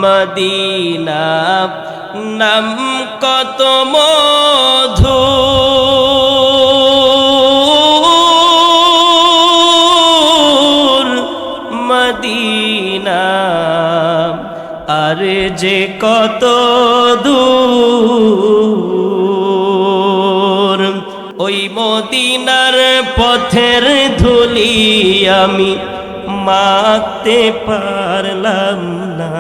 Medina নাম কত মধু, Medina আরে যে কত দূর, ওই মদিনার পথের ধুলি আমি মাখতে পারলাম না,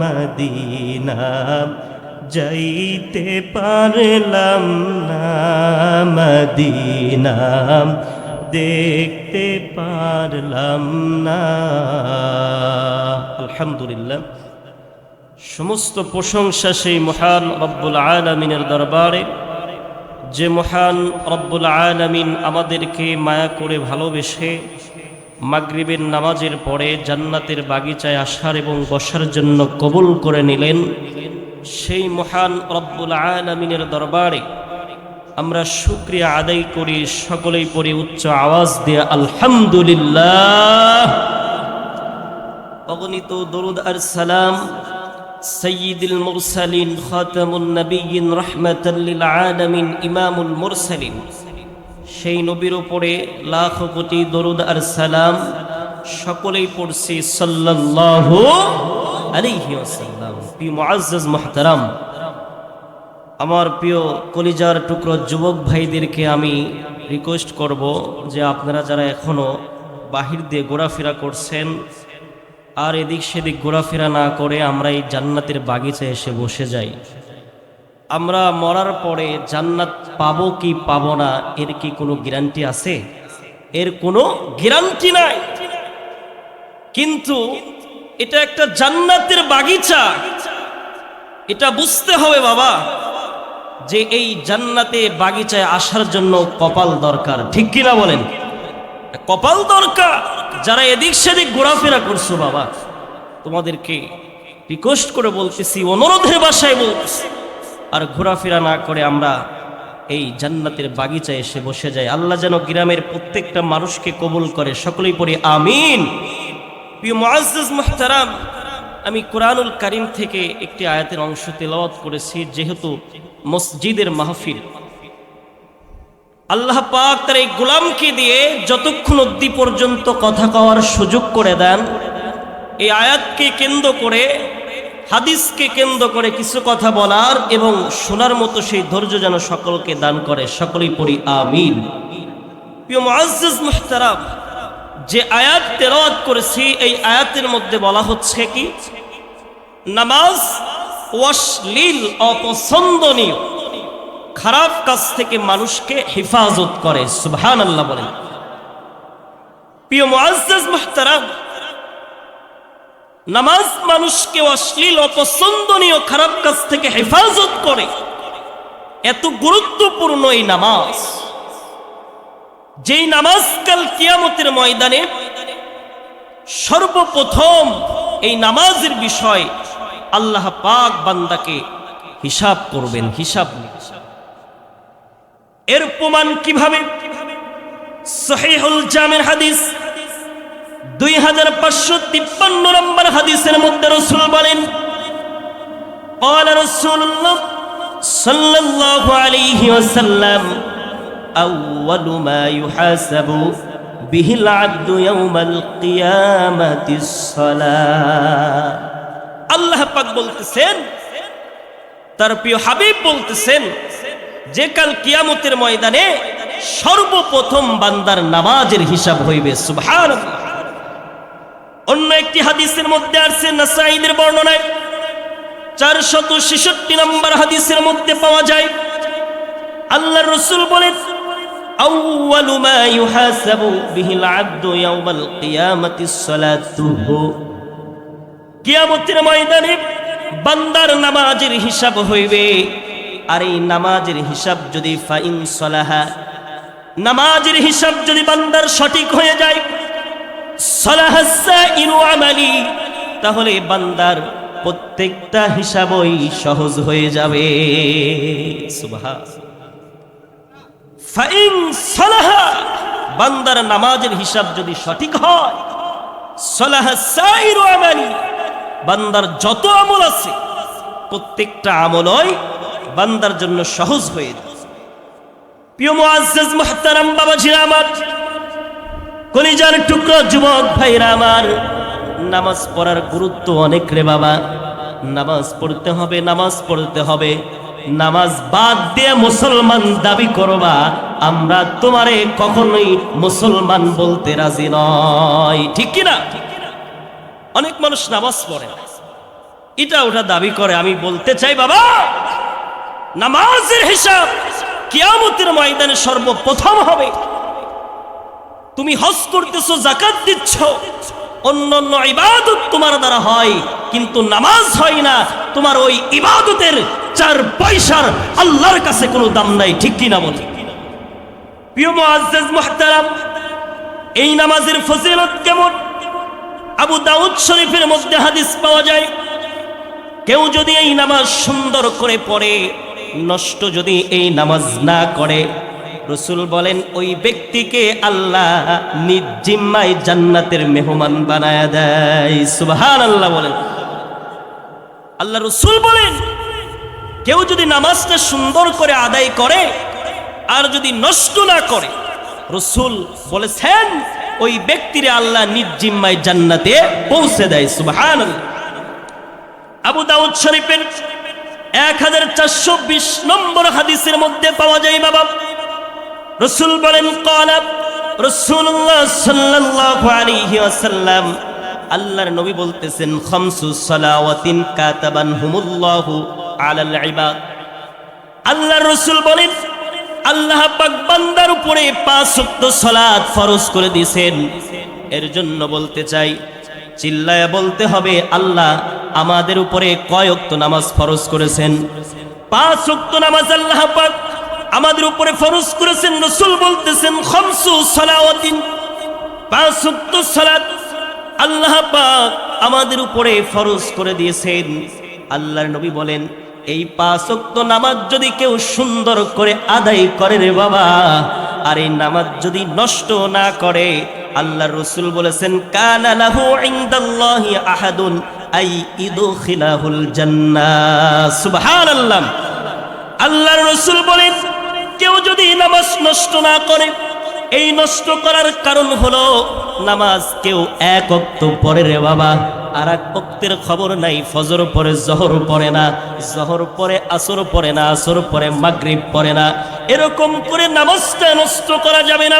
মদিনা যাইতে পারলাম না, মদিনা দেখতে পারলাম না। আলহামদুলিল্লাহ, সমস্ত প্রশংসা সেই মহান রব্বুল আলামিনের দরবারে, যে মহান রব্বুল আলামিন আমাদেরকে মায়া করে ভালোবেসে মাগরিবের নামাজের পরে জান্নাতের বাগিচায় আসার এবং বসার জন্য কবুল করে নিলেন। সেই মহান রব্বুল আলামিনের দরবারে আমরা শুকরিয়া আদায় করি, সকলেই পড়ি উচ্চ আওয়াজ দিয়ে আলহামদুলিল্লাহ। অগণিত দরুদ আর সালাম সাইয়্যিদুল মুরসালিন খাতামুন নবিয়্যিন রাহমাতাল লিল আলামিন ইমামুল মুরসালিন, সেই নবীর উপরে লাখ কোটি দরুদ আর সালাম সকলেই পড়ছি সাল্লাল্লাহু আলাইহি ওয়াসাল্লাম। প্রিয় মুআজ্জাজ মুহতারাম, আমার প্রিয় কলিজার টুকরো যুবক ভাইদেরকে আমি রিকোয়েস্ট করব যে আপনারা যারা এখনো বাহির দিয়ে ঘোরাফেরা করছেন আর এদিক সেদিক ঘোরাফেরা না করে আমরা এই জান্নাতের বাগিচায় এসে বসে যাই। আমরা মরার পরে জান্নাত পাবো কি পাবো না এর কি কোনো গ্যারান্টি আছে? এর কোনো গ্যারান্টি নাই, কিন্তু এটা একটা জান্নাতের বাগিচা, এটা বুঝতে হবে বাবা যে এই জান্নাতে বাগিচায় আসার জন্য কপাল দরকার, ঠিক কিনা বলেন? কপাল দরকার। যারা এদিক সেদিক ঘোরাফেরা করছো বাবা, তোমাদেরকে রিকোয়েস্ট করে বলতেছি, অনুরোধের ভাষায় বলতেছি, আর ঘোরাফেরা না করে আমরা এই জান্নাতের বাগিচায় এসে বসে যাই। আল্লাহ যেন গ্রামের প্রত্যেকটা মানুষকে কবুল করে, সকলেই পড়ি আমিন। প্রিয় মুআজ্জাজ মুহতারাম, আমি কোরআনুল কারীম থেকে একটি আয়াতের অংশ তেলাওয়াত করেছি। যেহেতু মসজিদের মাহফিল, আল্লাহ পাক তার এই গোলামকে দিয়ে যতক্ষণ অবধি পর্যন্ত কথা কওয়ার সুযোগ করে দেন, এই আয়াতকে কেন্দ্র করে, হাদিসকে কেন্দ্র করে কিছু কথা বলার এবং শোনার মতো সেই ধৈর্য যেন সকলকে দান করে, সকলেই পড়ি আমিন। প্রিয় মুআজ্জাজ মুহতারাম, যে আয়াত তেলাওয়াত করেছি এই আয়াতের মধ্যে বলা হচ্ছে কি, নামাজ অশ্লীল অপছন্দনীয় খারাপ কাজ থেকে মানুষকে হেফাজত করে। সুবহানাল্লাহ বলেন। প্রিয় মুআজ্জাজ মুহতারাম, নামাজ মানুষকে অশ্লীল অপছন্দনীয় খারাপ কাজ থেকে হেফাজত করে। এত গুরুত্বপূর্ণ এই নামাজ, যেই নামাজ কাল কিয়ামতের ময়দানে সর্বপ্রথম এই নামাজের বিষয় আল্লাহ পাক বান্দাকে হিসাব করবেন, হিসাব। এর প্রমাণ কিভাবে? সহিহুল জামির হাদিস 2553 নম্বর হাদিসের মধ্যে রাসূল বলেন, قال رسول الله صلى الله عليه وسلم أول ما يحاسب به العبد يوم القيامة الصلاة। আল্লাহ পাক বলতেছেন, তার প্রিয় হাবিব বলতেছেন যে কাল কিয়ামতের ময়দানে সর্বপ্রথম বান্দার নামাজের হিসাব হইবে। সুবহানাল্লাহ। অন্য একটি হাদিসের মধ্যে আছে, নাসাঈদের বর্ণনায় 466 নম্বর হাদিসের মধ্যে পাওয়া যায়, আল্লাহর রাসূল বলেন, আউয়ালু মা ইউহাসাবু বিহিল আবদু ইয়াউমাল কিয়ামাতিস সালাতুহু। কিয়ামতের ময়দানে বান্দার নামাজের হিসাব হইবে, আর এই নামাজের হিসাব যদি ফাইন সালাহা, নামাজের হিসাব যদি বান্দার সঠিক হয়ে যায়, সালাহাস সাইরু আমালি, তাহলে বান্দার প্রত্যেকটা হিসাবই সহজ হয়ে যাবে। সুবহানাল্লাহ। ফাইন সালাহা, বান্দার নামাজের হিসাব যদি সঠিক হয়, সালাহাস সাইরু আমালি, বান্দার যত আমল আছে প্রত্যেকটা আমলই বান্দার জন্য সহজ হয়ে যায়। প্রিয় মুআজ্জাজ মুহতারাম বাবাজিরা আমার, কলিজার টুকরো যুবক ভাইরা আমার, নামাজ পড়ার গুরুত্ব অনেক রে বাবা। নামাজ পড়তে হবে, নামাজ পড়তে হবে। নামাজ বাদ দিয়ে মুসলমান দাবি করবা, আমরা তোমারে কখনোই মুসলমান বলতে রাজি নয়, ঠিক কি না? অনেক মানুষ নামাজ পড়ে না, এটা ওটা দাবি করে। আমি বলতে চাই বাবা, নামাজের হিসাব কিয়ামতের ময়দানে সর্বপ্রথম হবে। তুমি হজ করতেছো, যাকাত দিচ্ছ, অন্যান্য ইবাদত তোমার দ্বারা হয়, কিন্তু নামাজ হয় না। তোমার ওই ইবাদতের 4 পয়সার আল্লাহর কাছে কোনো দাম নাই, ঠিক কি না বলে? প্রিয় মুআজ্জাজ মুহতারাম, এই নামাজের ফজিলত কেমন? আবু দাউদ শরীফের মধ্যে হাদিস পাওয়া যায়, কেউ যদি এই নামাজ সুন্দর করে পড়ে, নষ্ট যদি এই নামাজ না করে, রাসূল বলেন ওই ব্যক্তিকে আল্লাহ নিজ জিম্মায় জান্নাতের মেহমান বানায়া দেয়। সুবহানাল্লাহ বলেন। আল্লাহ রাসূল বলেন কেউ যদি নামাজটা সুন্দর করে আদায় করে আর যদি নষ্ট না করে, রাসূল বলেছেন ওই ব্যক্তিরে আল্লাহ নিজ জিম্মায় জান্নাতে পৌঁছে দেয়। সুবহানাল্লাহ। আবু দাউদ শরীফের 1420 নম্বর হাদিসের মধ্যে পাওয়া যায় বাবা, রাসূল বলেন ক্বালা রাসূলুল্লাহ সাল্লাল্লাহু আলাইহি ওয়াসাল্লাম, আল্লাহর নবী বলতেছেন, খামসু সালাওয়াতিন কাতাবানহুমুল্লাহু আলাল ইবাদ। আল্লাহর রাসূল বলেন আল্লাহ পাক বান্দার উপরে 5 ওয়াক্ত সালাত ফরজ করে দিয়েছেন। এর জন্য বলতে চাই, চিল্লায়া বলতে হবে, আল্লাহ আমাদের উপরে কয় ওয়াক্ত নামাজ ফরজ করেছেন? 5 ওয়াক্ত নামাজ আল্লাহ পাক আমাদের উপরে ফরজ করেছেন। রাসূল বলতেছেন খামসু সালাওয়াতিন, 5 ওয়াক্ত সালাত আল্লাহ পাক আমাদের উপরে ফরজ করে দিয়েছেন। আল্লাহর নবী বলেন এই 5 ওয়াক্ত নামাজ যদি কেউ সুন্দর করে আদায় করে রে বাবা, আর এই নামাজ যদি নষ্ট না করে, আল্লাহর রাসূল বলেছেন কানা লাহু ইনদাল্লাহি আহাদুন আই ইদখিলাহুল জান্নাহ। সুবহানাল্লাহ। আল্লাহর রাসূল বলেন কেউ যদি নামাজ নষ্ট না করে, এই নষ্ট করার কারণ হলো নামাজ কেউ 1 ওয়াক্ত পড়ে রে বাবা, আর 1 ওয়াক্তের খবর নাই, ফজর পড়ে জোহর পড়ে না, জোহর পড়ে আসর পড়ে না, আসর পড়ে মাগরিব পড়ে না। এরকম করে নামাজটা নষ্ট করা যাবে না।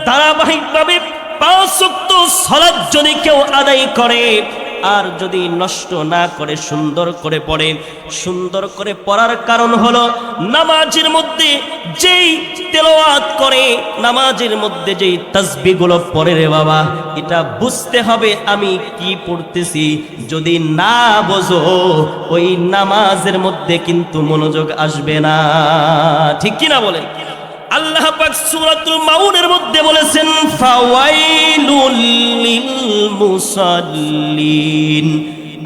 ধারাবাহিকভাবে 5 ওয়াক্ত সালাত যদি কেউ আদায় করে আর যদি নষ্ট না করে সুন্দর করে পড়ে, সুন্দর করে পড়ার কারণ হলো নামাজের মধ্যে যেই তেলাওয়াত করে, নামাজের মধ্যে যেই তাসবিহগুলো পড়ে রে বাবা, এটা বুঝতে হবে আমি কি পড়তেছি। যদি না বোঝো ওই নামাজের মধ্যে কিন্তু মনোযোগ আসবে না, ঠিক কি না বলেন? আল্লাহ পাক সূরাতুল মাউনের মধ্যে বলেছেন ফাওয়াইলুল লিল মুসাল্লিন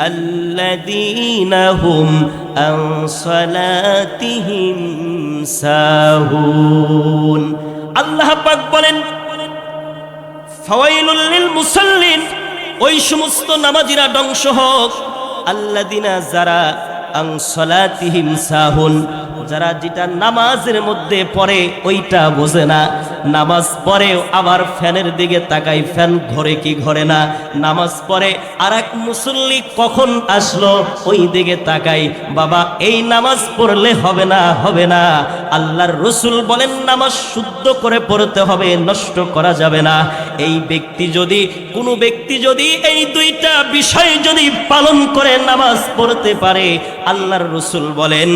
আল্লাযীনা হুম আন সালাতিহিম সাহুন। আল্লাহ পাক বলেন ফাওয়াইলুল লিল মুসাল্লিন, ওই সমস্ত নামাজীরা ধ্বংস হোক, আল্লাযীনা যারা আন সালাতিহিম সাহুন, যারা যেটা নামাজের মধ্যে পড়ে ওইটা বোঝে না, নামাজ পড়ে আবার ফ্যানের দিকে তাকাই, ফ্যান ঘরে কি ঘরে না, নামাজ পড়ে আর এক মুসল্লি কখন আসলো ওই দিকে তাকাই। বাবা এই নামাজ পড়লে হবে না, হবে না। আল্লাহর রাসূল বলেন নামাজ শুদ্ধ করে পড়তে হবে, নষ্ট করা যাবে না। এই ব্যক্তি যদি, কোনো ব্যক্তি যদি এই 2টা বিষয় যদি পালন করে নামাজ পড়তে পারে, আল্লাহর রাসূল বলেন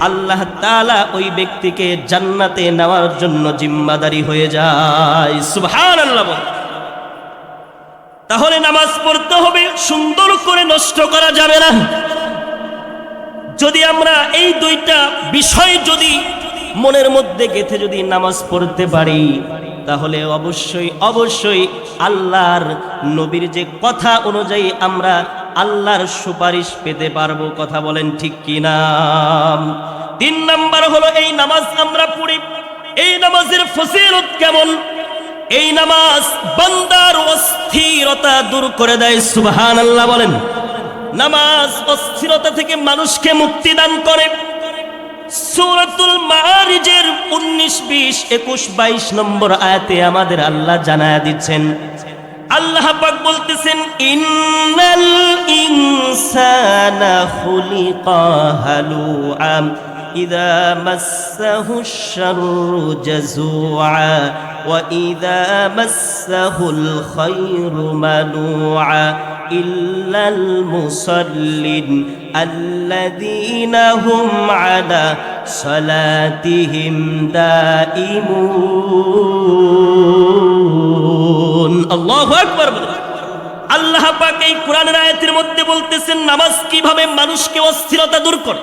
আল্লাহ তাআলা ওই ব্যক্তিকে জান্নাতে নেওয়ার জন্য জিম্মাদারি হয়ে যায়। সুবহানাল্লাহ। তাহলে নামাজ পড়তে হবে, সুন্দর করে নষ্ট করা যাবে না। যদি আমরা এই 2টা বিষয় যদি মনের মধ্যে গেঁথে যদি নামাজ পড়তে পারি, তাহলে অবশ্যই অবশ্যই আল্লাহর নবীর যে কথা অনুযায়ী আমরা আল্লাহর সুপারিশ পেতে পারবো। কথা বলেন ঠিক কিনা? 3 নাম্বার হলো এই নামাজ আমরা পড়ি, এই নামাজের ফজিলত কেমন? এই নামাজ বান্দার অস্থিরতা দূর করে দেয়। সুবহানাল্লাহ বলেন। নামাজ অস্থিরতা থেকে মানুষকে মুক্তি দান করে। সূরাতুল মাআরিজের 19, 20, 21, 22 নম্বর আয়াতে আমাদের আল্লাহ জানায়া দিচ্ছেন, আল্লাহ পাক বলতেছেন, ইন্নাল ইনসানা খুলিকা হালুআ ইযা মাসসাহুশ শাররু জাযুআ ওয়া ইযা মাসসাহুল খায়রু মানুআ ইল্লাল মুসাল্লিন আল্লাযীনা হুম আলা সালাতিহিম দাঈমুন। আল্লাহু আকবার। আল্লাহ পাক এই কোরআনের আয়াতের মধ্যে বলতেছেন নামাজ কিভাবে মানুষকে অস্থিরতা দূর করে।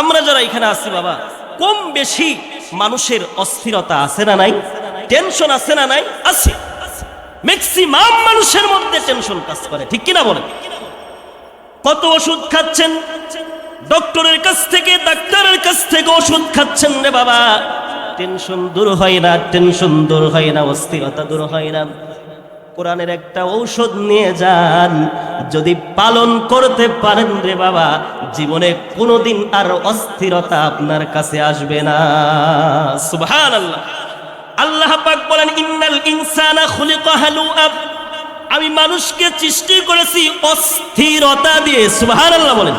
আমরা যারা এখানে আছি বাবা, কম বেশি মানুষের অস্থিরতা আছে না নাই? টেনশন আছে না নাই? আছে। ম্যাক্সিমাম মানুষের মধ্যে টেনশন কাজ করে, ঠিক কিনা বলেন? কত ওষুধ খাচ্ছেন, ডক্টরের কাছ থেকে, ডাক্তারের কাছ থেকে ওষুধ খাচ্ছেন রে বাবা, টেনশন দূর হয় না, টেনশন দূর হয় না, অস্থিরতা দূর হয় না। কোরআনের একটা ঔষধ নিয়ে যান, যদি পালন করতে পারেন রে বাবা, জীবনে কোনোদিন আর অস্থিরতা আপনার কাছে আসবে না। সুবহানাল্লাহ। আল্লাহ পাক বলেন, ইন্নাল ইনসানা খুলিকা হালুআ, আমি মানুষকে সৃষ্টি করেছি অস্থিরতা দিয়ে। সুবহানাল্লাহ বলেন।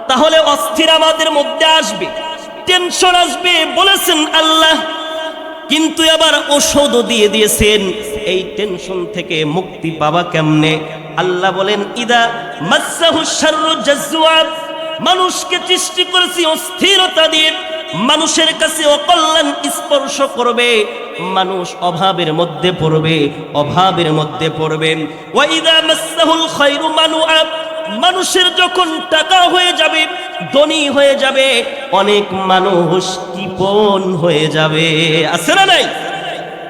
তাহলে অস্থির আমাদের মধ্যে আসবে, টেনশন আসবে বলেছেন আল্লাহ, কিন্তু আবার ওষুধও দিয়ে দিয়েছেন এই টেনশন থেকে মুক্তি পাবা কেমনে। আল্লাহ বলেন, ইদা মাসসাহুশ শাররু জাযুআ, মানুষকে সৃষ্টি করেছি অস্থিরতা দিয়ে, মানুষের কাছে অকল্যাণ স্পর্শ করবে, মানুষ অভাবের মধ্যে পড়বে, অভাবের মধ্যে পড়বে। ওয়া ইদা মাসসাহুল খায়রু মানুআ, মানুষের যখন টাকা হয়ে যাবে, ধনী হয়ে যাবে, অনেক মানুষ কৃপণ হয়ে যাবে। আছে না নাই?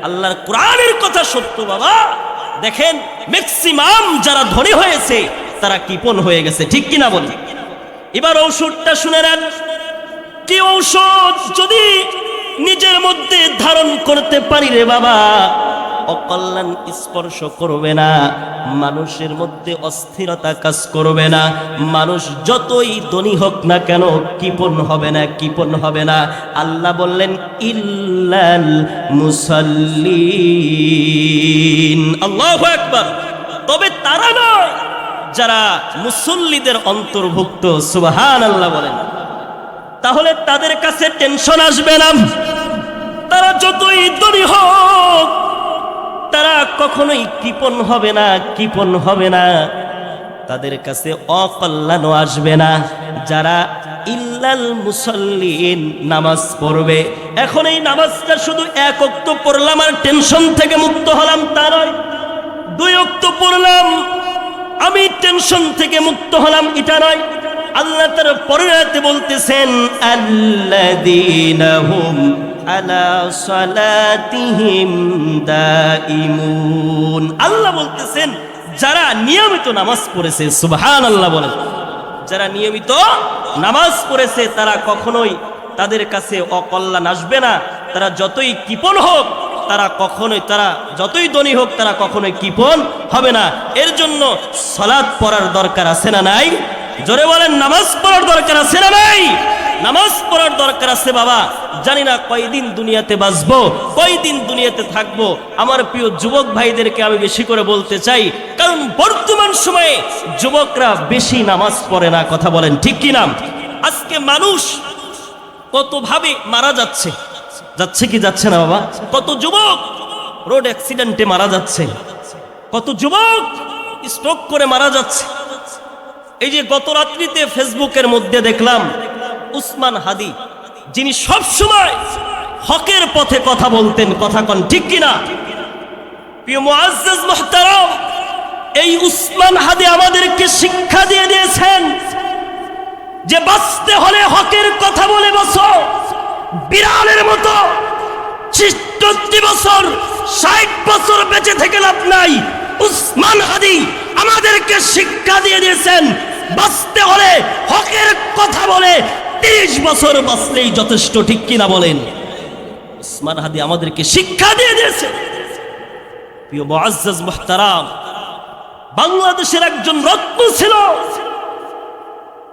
আল্লাহর কোরআনের কথা সত্য বাবা। দেখেন ম্যাক্সিমাম যারা ধনী হয়েছে তারা কৃপণ হয়ে গেছে, ঠিক কিনা বলি? এবার ঔষধটা শুনে নেন। কি ঔষধ? যদি নিজের মধ্যে ধারণ করতে পারি রে বাবা, অকল্যাণ স্পর্শ করবে না, মানুষের মধ্যে অস্থিরতা কাজ করবে না, মানুষ যতই ধনী হোক না কেন কৃপণ হবে না, কৃপণ হবে না। আল্লাহ বললেন, ইল্লাল মুসাল্লিন। আল্লাহু আকবার। তবে তারা নয় যারা মুসল্লিদের অন্তর্ভুক্ত। সুবহানাল্লাহ বলেন। তাহলে তাদের কাছে টেনশন আসবে না, তারা যতই ধনী হোক তারা কখনোই কৃপণ হবে না, কৃপণ হবে না, তাদের কাছে অকল্যাণও আসবে না। যারা ইল্লাল মুসাল্লিন, নামাজ পড়বে। এখন এই নামাজটা শুধু এক ওয়াক্ত পড়লাম আর টেনশন থেকে মুক্ত হলাম তা নয়, 2 ওয়াক্ত পড়লাম আমি টেনশন থেকে মুক্ত হলাম এটা নয়। আল্লাহ তার পরের আয়াতে বলতেছেন, আল্লাযীনা হুম আলা সালাতিহিম দাঈমুন। আল্লাহ বলতেছেন যারা নিয়মিত নামাজ পড়েছে। সুবহানাল্লাহ বলেন। যারা নিয়মিত নামাজ পড়েছে তারা কখনোই, তাদের কাছে অকল্যাণ আসবে না। তারা যতই কৃপণ হোক, তারা কখনোই, তারা যতই ধনী হোক, তারা কখনোই কৃপণ হবে না। এর জন্য সালাত পড়ার দরকার আছে না নাই? জোরে বলেন, নামাজ পড়ার দরকার আছে না নাই? নামাজ পড়ার দরকার আছে বাবা। জানি না কয়দিন দুনিয়াতে বাঁচবো, কয়দিন দুনিয়াতে থাকবো। আমার প্রিয় যুবক ভাইদেরকে আমি বেশি করে বলতে চাই, কারণ বর্তমান সময়ে যুবকরা বেশি নামাজ পড়ে না। কথা বলেন ঠিক কি না? আজকে মানুষ কত ভাবে মারা যাচ্ছে, যাচ্ছে কি যাচ্ছে না বাবা? কত যুবক রোড অ্যাক্সিডেন্টে মারা যাচ্ছে, কত যুবক স্ট্রোক করে মারা যাচ্ছে। এই যে গত রাত্রিতে ফেসবুকের মধ্যে দেখলাম উসমান হাদি, যিনি সব সময় হকের পথে কথা বলতেন, কথা কন ঠিক কিনা? প্রিয় মুআজ্জাজ মুহতারাম, এই উসমান হাদি আমাদেরকে শিক্ষা দিয়ে দিয়েছেন যে বাঁচতে হলে হকের কথা বলে বসো। বিড়ালের মতো 63 বছর 60 বছর বেঁচে থেকে লাভ নাই। উসমান হাদি আমাদেরকে শিক্ষা দিয়ে দিয়েছেন বাঁচতে হলে হকের কথা বলে 30 বছর বাঁচলেই যথেষ্ট, ঠিক কিনা বলেন? উসমান হাদি আমাদেরকে শিক্ষা দিয়ে দিয়েছে। প্রিয় মুআজ্জাজ মুহতারাম, বাংলাদেশের একজন রত্ন ছিল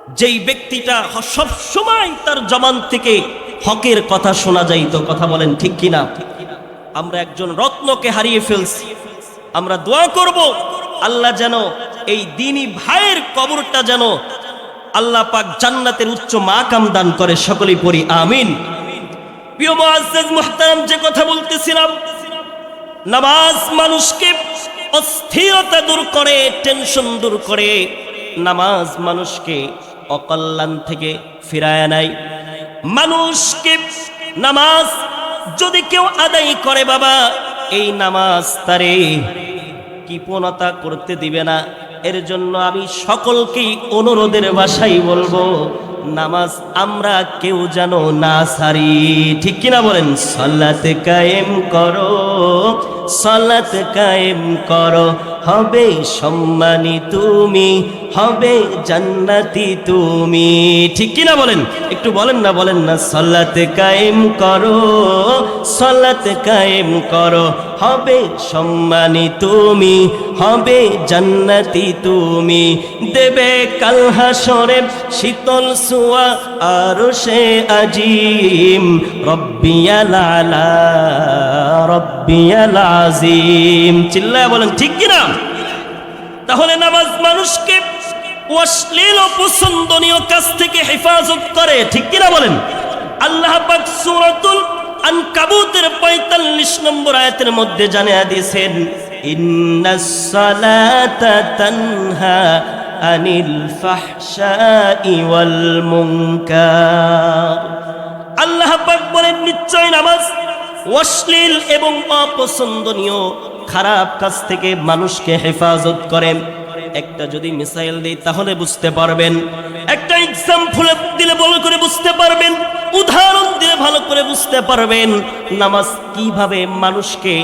যেই ব্যক্তিটা সব সময় তার জবান থেকে হকের কথা শোনা যাইতো। কথা বলেন ঠিক কিনা? আমরা একজন রত্নকে হারিয়ে ফেলছি। আমরা দোয়া করব আল্লাহ যেন এই দ্বীনি ভাইয়ের কবরটা যেন আল্লাহ পাক জান্নাতের উচ্চ মাকাম দান করে। সকলেই পড়ি আমিন। প্রিয় মুআজ্জাজ মুহতারাম, যে কথা বলতেছিলাম, নামাজ মানুষকে অস্থিরতা দূর করে, টেনশন দূর করে। নামাজ মানুষকে অকল্যাণ থেকে ফিরায় নেয়। মানুষকে নামাজ যদি কেউ আদায় করে বাবা, এই নামাজ তারে কৃপণতা করতে দিবে না। এর জন্য আমি সকলকেই অনুরোধের ভাষায় বলবো, নামাজ আমরা কেউ যেন না সারি। ঠিক কিনা বলেন? সালাত কায়েম করো, সালাত কায়েম করো, হবে সম্মানী তুমি, হবে জান্নাতি তুমি। ঠিক কিনা বলেন? একটু বলেন না, বলেন না। সালাত কায়েম করো, সালাত কায়েম করো, হবে সম্মানী তুমি, হবে জান্নাতি তুমি। দেবে কাল হাসরে শীতল সুয়া আরশে আজিম, রব্বিয়াল আলা রব্বিয়াল আজিম। চিল্লায় বলেন ঠিক কিনা? তাহলে নামাজ মানুষকে অশ্লীল ও পছন্দনীয় কাজ থেকে হেফাজত করে। ঠিক কিনা বলেন? আল্লাহ পাক সূরাতুল আনকাবুতের ৪৫ নম্বর আয়াতের মধ্যে জানিয়ে দিয়েছেন, ইন্নাস সালাতা তানহা আনিল ফাহশাই ওয়াল মুনকার। আল্লাহ পাক বলেন, নিশ্চয় নামাজ অশ্লীল এবং অপছন্দনীয় খারাপ কাজ থেকে মানুষকে হেফাজত করে। একটা যদি মিসাইল দেই তাহলে বুঝতে পারবেন, একটা এক্সাম্পল দিলে ভালো করে বুঝতে পারবেন, উদাহরণ দিয়ে ভালো করে বুঝতে পারবেন নামাজ কিভাবে মানুষকে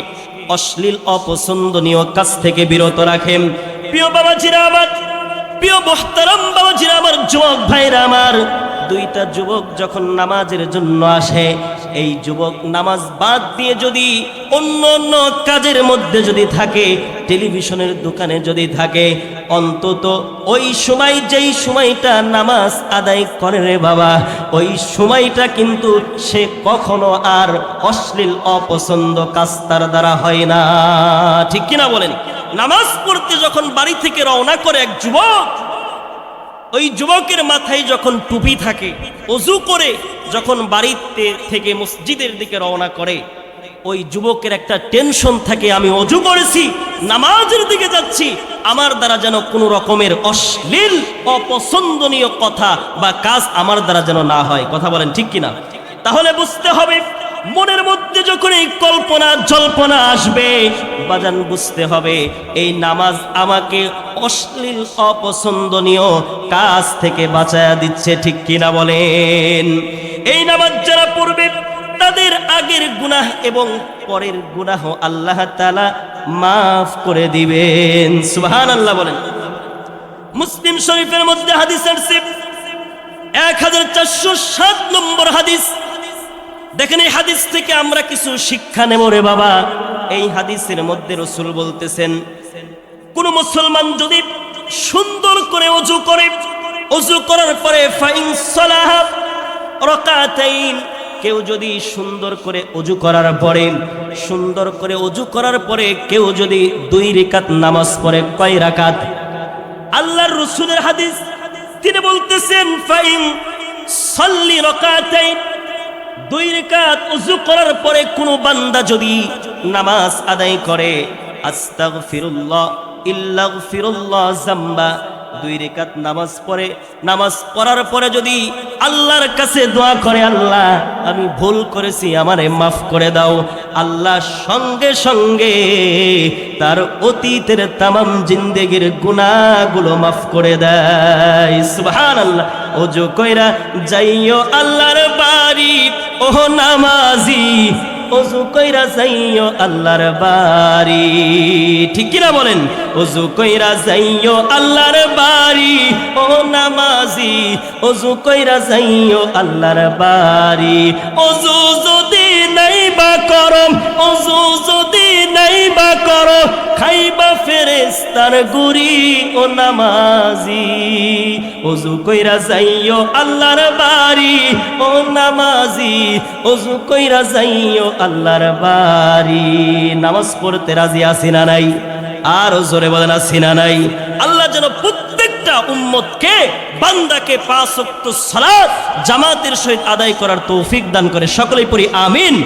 অশ্লীল অপছন্দনীয় কাজ থেকে বিরত রাখেন। প্রিয় বাবাজিরা আমার, প্রিয় মুহতারাম বাবাজিরা আমার, যুবক ভাইরা আমার, দুইটা যুবক যখন নামাজের জন্য আসে, এই যুবক নামাজ বাদ দিয়ে যদি অন্য অন্য কাজের মধ্যে যদি থাকে, টেলিভিশনের দোকানে যদি থাকে, অন্তত ওই সময় যেই সময়টা নামাজ আদায় করে রে বাবা, ওই সময়টা কিন্তু সে কখনো আর অশ্লীল অপছন্দ কাজ তার দ্বারা হয় না। ঠিক কিনা বলেন? নামাজ পড়তে যখন বাড়ি থেকে রওনা করে এক যুবক, ওই যুবকের মাথায় যখন টুপি থাকে, ওযু করে যখন বাড়িতে থেকে মসজিদের দিকে রওনা করে, ওই যুবকের একটা টেনশন থাকে, আমি ওযু করেছি, নামাজের দিকে যাচ্ছি, আমার দ্বারা যেন কোনো রকমের অশ্লীল অপছন্দনীয় কথা বা কাজ আমার দ্বারা যেন না হয়। কথা বলেন ঠিক কিনা? তাহলে বুঝতে হবে, মনের মধ্যে যখন এই কল্পনা জল্পনা আসবে বাজান, বুঝতে হবে এই নামাজ আমাকে অশ্লীল অপছন্দনীয় কাজ থেকে বাঁচায়া দিচ্ছে। ঠিক কিনা বলেন? এই নামাজ যারা পড়বে তাদের আগের গুনাহ এবং পরের গুনাহ আল্লাহ তাআলা মাফ করে দিবেন। সুবহানাল্লাহ বলেন। মুসলিম শরীফের মধ্যে হাদিস আছে 1407 নম্বর হাদিস। দেখেন, এই হাদিস থেকে আমরা কিছু শিক্ষা নেব রে বাবা। এই হাদিসের মধ্যে রাসূল বলতেছেন, কোন মুসলমান যদি সুন্দর করে ওযু করে, ওযু করার পরে ফাইন সালাহ রাকাতাইন, কেউ যদি সুন্দর করে ওযু করার পরে, সুন্দর করে ওযু করার পরে কেউ যদি 2 রাকাত নামাজ পড়ে, কয় রাকাত? আল্লাহর রাসূলের হাদিস, তিনি বলতেছেন ফাইন সাল্লি রাকাতাইন, 2 রাকাত ওযু করার পরে কোন বান্দা যদি নামাজ আদায় করে, আস্তাগফিরুল্লাহ ইল্লাগফিরুল্লাহ যামবা, 2 রাকাত নামাজ পড়ে, নামাজ পড়ার পরে যদি আল্লাহর কাছে দোয়া করে, আল্লাহ আমি ভুল করেছি, আমারে মাফ করে দাও, আল্লাহ সঙ্গে সঙ্গে তার অতীতের তামাম জিন্দেগির গুনাহগুলো মাফ করে দেয়। সুবহানাল্লাহ। ওযু কইরা যাইও আল্লাহর বাড়ি, ও নামাজি, ওযু কইরা যাইও আল্লাহর বাড়ি। ঠিক কিনা বলেন? ওযু কইরা যাইও আল্লাহর বাড়ি, ও নামাজি, ওযু কইরা যাইও আল্লাহর বাড়ি। ওযু যদি নাই বা করো, ওযু যদি নাই বা করো, খাইবা ফেরেশতার গুরি ও নামাজি। ওযু কইরা যাইও আল্লাহর বাড়ি ও নামাজি, ওযু কইরা যাইও আল্লাহর বাড়ি। নামাজ পড়তে রাজি আছি না নাই? আর জোরে বলেন আছি না নাই? আল্লাহ যেন প্রত্যেকটা উম্মতকে, বান্দাকে 5 ওয়াক্ত সালাত জামাতের সহিত আদায় করার তৌফিক দান করে। সকলেই পড়ি আমিন।